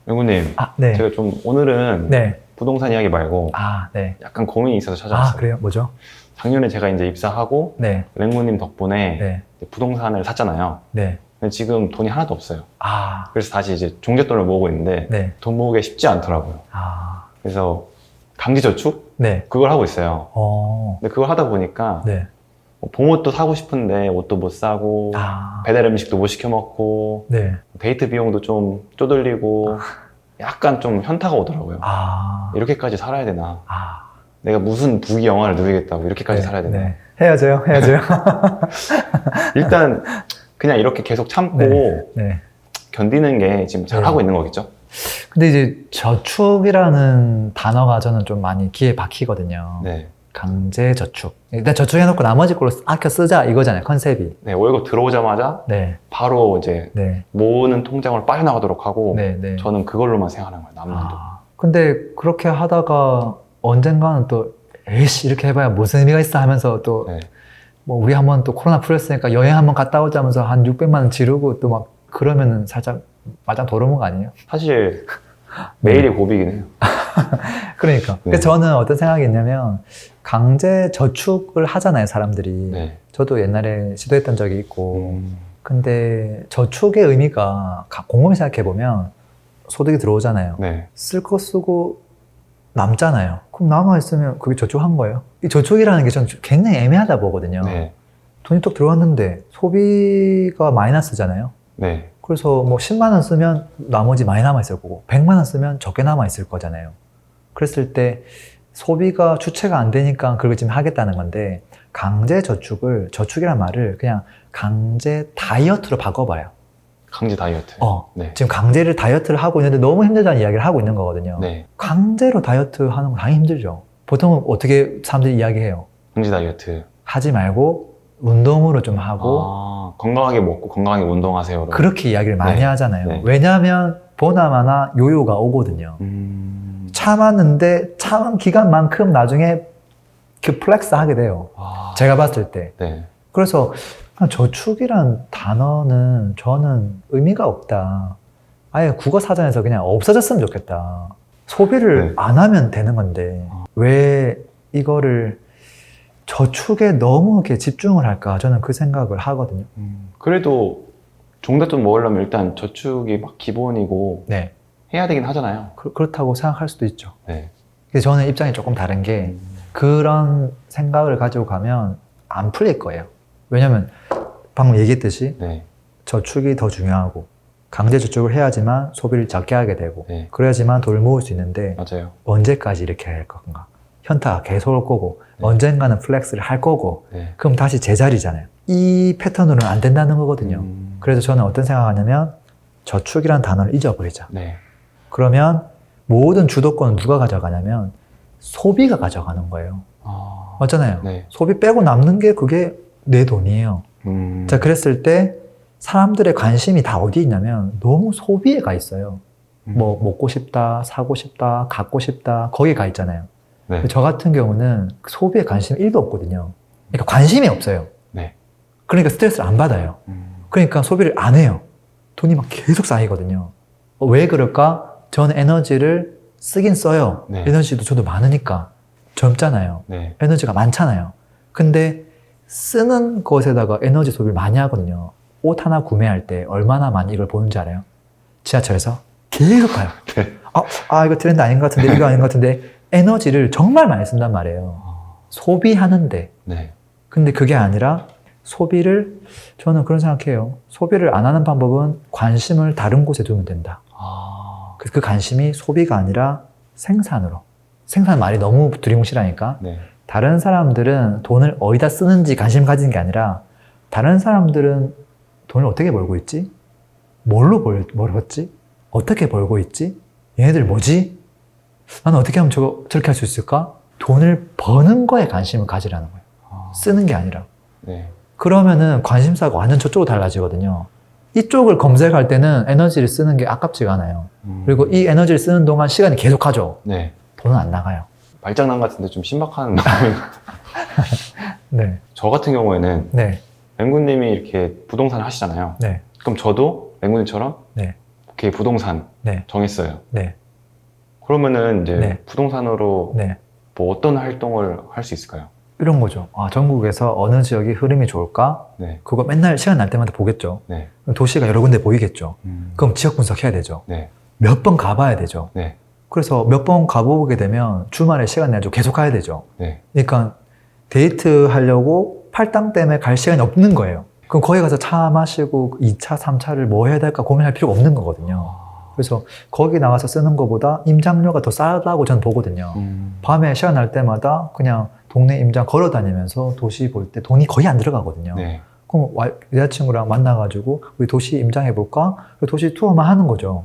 맹구님, 네. 제가 좀 오늘은 네. 부동산 이야기 말고 네. 약간 고민이 있어서 찾아왔어요. 그래요? 뭐죠? 작년에 제가 이제 입사하고 네. 맹구님 덕분에 네. 이제 부동산을 샀잖아요. 네. 근데 지금 돈이 하나도 없어요. 아, 그래서 다시 이제 종잣돈을 모으고 있는데 네. 돈 모으기 쉽지 않더라고요. 그래서 강제저축? 네. 그걸 하고 있어요. 어, 근데 그걸 하다 보니까 네. 뭐 봄옷도 사고 싶은데 옷도 못 사고 배달 음식도 못 시켜 먹고 네. 데이트 비용도 좀 쪼들리고 약간 좀 현타가 오더라고요. 이렇게까지 살아야 되나? 내가 무슨 부귀 영화를 누리겠다고 이렇게까지 네. 살아야 되나? 네. 헤어져요? 일단 그냥 이렇게 계속 참고 네. 견디는 게 지금 잘 네. 하고 있는 거겠죠? 근데 이제 저축이라는 단어가 저는 좀 많이 귀에 박히거든요. 네. 강제 저축. 일단 저축해놓고 나머지 걸로 아껴 쓰자 이거잖아요, 컨셉이. 네, 월급 들어오자마자 네. 바로 이제 네. 모으는 통장으로 빠져나가도록 하고 네. 네. 저는 그걸로만 생각하는 거예요, 남는 돈. 근데 그렇게 하다가 언젠가는 또 에이씨 이렇게 해봐야 무슨 의미가 있어 하면서 또 네. 뭐 우리 한번 또 코로나 풀렸으니까 여행 한번 갔다 오자면서 한 600만 원 지르고 또 막 그러면은 살짝 말짱 도루묵 아니에요? 사실 매일이 고비긴 해요. 그러니까. 네. 그래서 저는 어떤 생각이 있냐면 강제 저축을 하잖아요, 사람들이. 네. 저도 옛날에 시도했던 적이 있고. 근데 저축의 의미가 곰곰이 생각해보면 소득이 들어오잖아요. 네. 쓸 거 쓰고 남잖아요. 그럼 남아있으면 그게 저축한 거예요. 이 저축이라는 게 저는 굉장히 애매하다 보거든요. 네. 돈이 또 들어왔는데 소비가 마이너스잖아요. 네. 그래서 뭐 10만 원 쓰면 나머지 많이 남아있을 거고 100만 원 쓰면 적게 남아있을 거잖아요. 그랬을 때 소비가 주체가 안 되니까 그걸 지금 하겠다는 건데 강제 저축을, 저축이란 말을 그냥 강제 다이어트로 바꿔봐요. 강제 다이어트. 네. 지금 강제를 다이어트를 하고 있는데 너무 힘들다는 이야기를 하고 있는 거거든요. 네. 강제로 다이어트 하는 건 당연히 힘들죠. 보통은 어떻게 사람들이 이야기해요? 강제 다이어트. 하지 말고 운동으로 좀 하고 건강하게 먹고 건강하게 운동하세요. 그렇게 이야기를 많이 네. 하잖아요. 네. 왜냐하면 보나마나 요요가 오거든요. 참았는데 참은 기간만큼 나중에 그 플렉스 하게 돼요. 제가 봤을 때. 네. 그래서 저축이란 단어는 저는 의미가 없다. 아예 국어사전에서 그냥 없어졌으면 좋겠다. 소비를 네. 안 하면 되는 건데 왜 이거를 저축에 너무 이렇게 집중을 할까? 저는 그 생각을 하거든요. 그래도 종잣돈 모으려면 일단 저축이 막 기본이고 네. 해야 되긴 하잖아요. 그렇다고 생각할 수도 있죠. 네. 그래서 저는 입장이 조금 다른 게 그런 생각을 가지고 가면 안 풀릴 거예요. 왜냐면 방금 얘기했듯이 네. 저축이 더 중요하고 강제 저축을 해야지만 소비를 적게 하게 되고 네. 그래야지만 돈을 모을 수 있는데 맞아요. 언제까지 이렇게 할 건가? 현타가 계속 올 거고 네. 언젠가는 플렉스를 할 거고 네. 그럼 다시 제자리잖아요. 이 패턴으로는 안 된다는 거거든요. 그래서 저는 어떤 생각하냐면 저축이란 단어를 잊어버리자. 네. 그러면 모든 주도권은 누가 가져가냐면 소비가 가져가는 거예요. 맞잖아요. 네. 소비 빼고 남는 게 그게 내 돈이에요. 자, 그랬을 때 사람들의 관심이 다 어디 있냐면 너무 소비에 가 있어요. 뭐 먹고 싶다, 사고 싶다, 갖고 싶다 거기에 가 있잖아요. 네. 저 같은 경우는 소비에 관심이 1도 없거든요. 그러니까 관심이 없어요. 네. 그러니까 스트레스를 안 받아요. 그러니까 소비를 안 해요. 돈이 막 계속 쌓이거든요. 왜 그럴까? 저는 에너지를 쓰긴 써요. 네. 에너지도 저도 많으니까. 젊잖아요. 네. 에너지가 많잖아요. 근데 쓰는 것에다가 에너지 소비를 많이 하거든요. 옷 하나 구매할 때 얼마나 많이 이걸 보는지 알아요? 지하철에서 계속 가요. 네. 이거 트렌드 아닌 것 같은데, 이거 아닌 것 같은데 에너지를 정말 많이 쓴단 말이에요. 소비하는데. 네. 근데 그게 아니라 소비를 저는 그런 생각해요. 소비를 안 하는 방법은 관심을 다른 곳에 두면 된다. 그 관심이 소비가 아니라 생산으로. 생산 말이 너무 두리뭉실하니까. 네. 다른 사람들은 돈을 어디다 쓰는지 관심 가지는 게 아니라 다른 사람들은 돈을 어떻게 벌고 있지? 뭘로 벌었지? 어떻게 벌고 있지? 얘네들 뭐지? 나는 어떻게 하면 저렇게 할 수 있을까? 돈을 버는 거에 관심을 가지라는 거예요. 쓰는 게 아니라. 네. 그러면은 관심사가 완전 저쪽으로 달라지거든요. 이쪽을 검색할 때는 에너지를 쓰는 게 아깝지가 않아요. 그리고 이 에너지를 쓰는 동안 시간이 계속 가죠. 네. 돈은 안 나가요. 말장난 같은데 좀 신박한 마음이. 네. 저 같은 경우에는 네. 맹구님이 이렇게 부동산을 하시잖아요. 네. 그럼 저도 맹구님처럼 네. 오케이, 부동산 네. 정했어요. 네. 그러면은 이제 네. 부동산으로 네. 뭐 어떤 활동을 할 수 있을까요? 이런 거죠. 아, 전국에서 어느 지역이 흐름이 좋을까? 네. 그거 맨날 시간 날 때마다 보겠죠. 네. 도시가 여러 군데 보이겠죠. 음. 그럼 지역 분석해야 되죠. 네. 몇 번 가봐야 되죠. 네. 그래서 몇 번 가보게 되면 주말에 시간 내가지고 계속 가야 되죠. 네. 그러니까 데이트 하려고 팔당 때문에 갈 시간이 없는 거예요. 그럼 거기 가서 차 마시고 2차, 3차를 뭐 해야 될까 고민할 필요가 없는 거거든요. 그래서 거기 나가서 쓰는 것보다 임장료가 더 싸다고 저는 보거든요. 밤에 시간 날 때마다 그냥 동네 임장 걸어 다니면서 도시 볼 때 돈이 거의 안 들어가거든요. 네. 그럼 여자친구랑 만나가지고 우리 도시 임장해볼까? 도시 투어만 하는 거죠.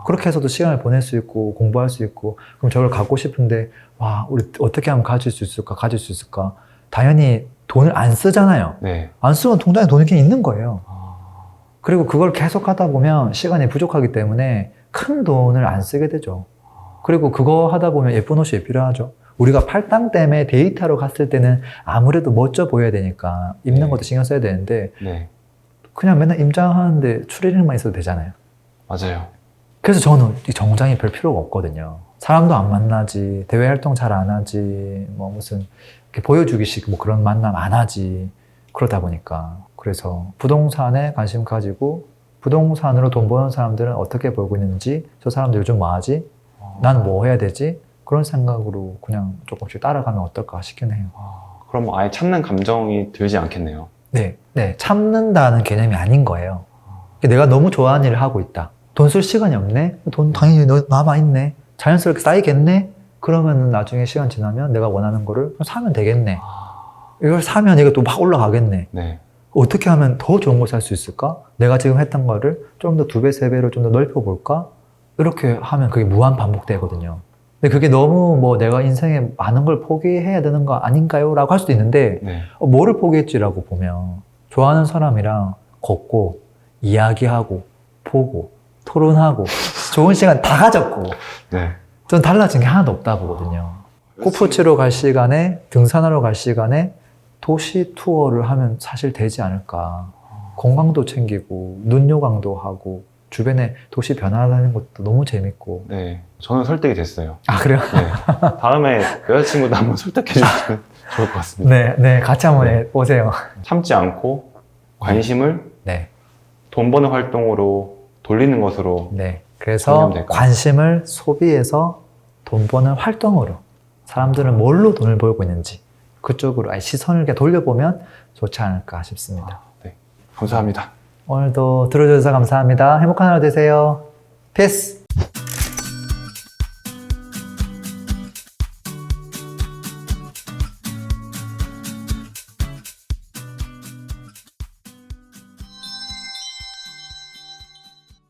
그렇게 해서도 시간을 보낼 수 있고 공부할 수 있고, 그럼 저걸 갖고 싶은데 와, 우리 어떻게 하면 가질 수 있을까? 당연히 돈을 안 쓰잖아요. 네. 안 쓰면 통장에 돈이 그냥 있는 거예요. 그리고 그걸 계속 하다 보면 시간이 부족하기 때문에 큰 돈을 안 쓰게 되죠. 그리고 그거 하다 보면 예쁜 옷이 필요하죠. 우리가 팔당 때문에 데이트하러 갔을 때는 아무래도 멋져 보여야 되니까 입는 네. 것도 신경 써야 되는데 네. 그냥 맨날 임장하는데 추리닝만 있어도 되잖아요. 맞아요. 그래서 저는 이 정장이 별 필요가 없거든요. 사람도 안 만나지, 대외 활동 잘 안 하지, 뭐 무슨 이렇게 보여주기식 뭐 그런 만남 안 하지. 그러다 보니까. 그래서 부동산에 관심 가지고 부동산으로 돈 버는 사람들은 어떻게 벌고 있는지, 저 사람들 요즘 뭐 하지? 난 뭐 해야 되지? 그런 생각으로 그냥 조금씩 따라가면 어떨까 싶긴 해요. 그럼 아예 참는 감정이 들지 않겠네요. 네, 참는다는 개념이 아닌 거예요. 내가 너무 좋아하는 일을 하고 있다. 돈 쓸 시간이 없네? 돈 당연히 남아있네? 자연스럽게 쌓이겠네? 그러면 나중에 시간 지나면 내가 원하는 거를 사면 되겠네. 이걸 사면 이게 또 막 올라가겠네. 네. 어떻게 하면 더 좋은 걸 살 수 있을까? 내가 지금 했던 거를 좀 더 2배, 3배로 좀 더 넓혀볼까? 이렇게 하면 그게 무한 반복되거든요. 근데 그게 너무 뭐 내가 인생에 많은 걸 포기해야 되는 거 아닌가요? 라고 할 수도 있는데, 네. 뭐를 포기했지라고 보면 좋아하는 사람이랑 걷고 이야기하고 보고 토론하고 좋은 시간 다 가졌고 네. 전 달라진 게 하나도 없다 보거든요. 골프 치러 갈 시간에 등산하러 갈 시간에 도시 투어를 하면 사실 되지 않을까. 건강도 챙기고 눈 요강도 하고 주변에 도시 변화하는 것도 너무 재밌고. 네. 저는 설득이 됐어요. 아, 그래요? 네. 다음에 여자친구도 한번 설득해 주시면 좋을 것 같습니다. 네, 같이 한번 네. 오세요. 참지 않고 관심을 네. 돈 버는 활동으로 돌리는 것으로. 네. 그래서 정리하면 될까요? 관심을 소비해서 돈 버는 활동으로 사람들은 뭘로 돈을 벌고 있는지 그쪽으로 아예 시선을 이렇게 돌려보면 좋지 않을까 싶습니다. 네. 감사합니다. 오늘도 들어주셔서 감사합니다. 행복한 하루 되세요. 피스!